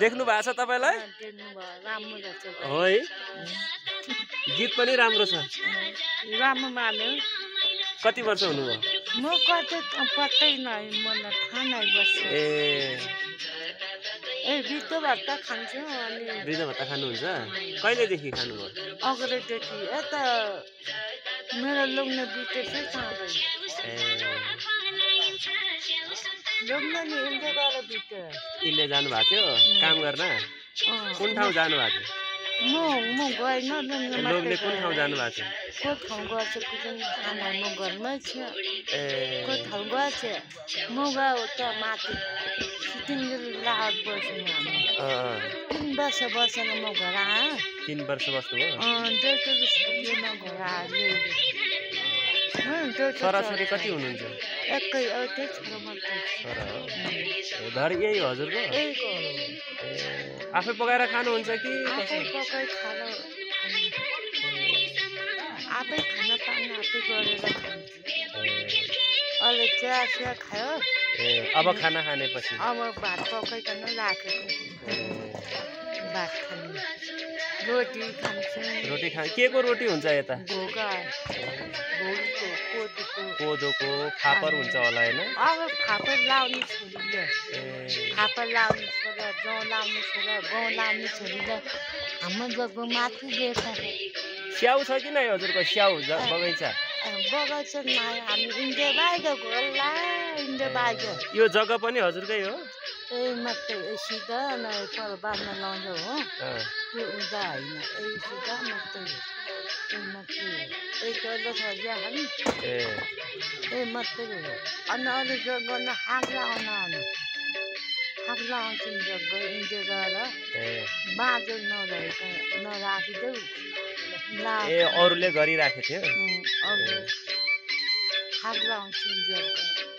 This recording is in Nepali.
देख्नु भएको छ तपाईलाई? राम्रो रहेछ हो है, गीत पनि राम्रो छ। राम्रो मान्यो। कति वर्ष हुनुभयो? म कतै पत्तै नै, मलाई थाहा नै बस्छ। बितो भत्ता खान्छु। अनि वृद्ध भत्ता खानुहुन्छ? कहिलेदेखि खानुभयो? अगाडिदेखि यता मेरो लोग्ने बितेछ चाँडै। लोग्ने नि इन्डिया गएर बित्यो। इन्डिया जानुभएको थियो काम गर्न? कुन ठाउँ जानुभएको थियो? म गएन। लोग्ने कुन ठाउँ जानुभएको थियो? को ठाउँ गएछ थाहा नै, म घरमै छु। को ठाउँ गएछ म गएँ उता माथि लाहौर बस्नु। 3 वर्ष बसेर म घर आएँ। 3 वर्ष बस्नुभयो? डेटमा घर आयो। छोराछोरी कति हुनुहुन्छ? एकै एउटै छोरा मात्रै छोरा हो। घर यही हो हजुरको? आफै पकाएर खानुहुन्छ कि? आफै पकाइ खानु, आफै खाना पानी आफै गरेर खान्छु। अहिले चिया खायो। अब खाना खानेपछि? अब भात पकाइकन राखेको। भात खानु, रोटी खान्छु। रोटी के को रोटी हुन्छ यता? कोदोको फापर हुन्छ होला हैन? अब फापर लाउने छोरीले, फापर लाउने छोरा, जौ लाउने छोरा, गहुँ लाउने छोरीले हाम्रो जग्गा माथि दिएछ। स्याउ छ कि नै हजुरको? स्याउ बगैँचा? बगैँचा नै, हामी इन्डिया बाहिर होला। इन्डिया बाहिर यो जग्गा पनि हजुरकै हो? मात्रै सिधा नै पर बाँध्न लाउँछ हो। त्यो उदा होइन, सिधा मात्रै मात्रै छोडिया खानु मात्रै हो। अनि अरू जग्गा न हाग लाउन जग्गा इन्डिया गएर बाँझो नरहेको नराखिदेऊ। अरूले गरिराखेको थियो? अरू हाग लाउँछन् जग्गा।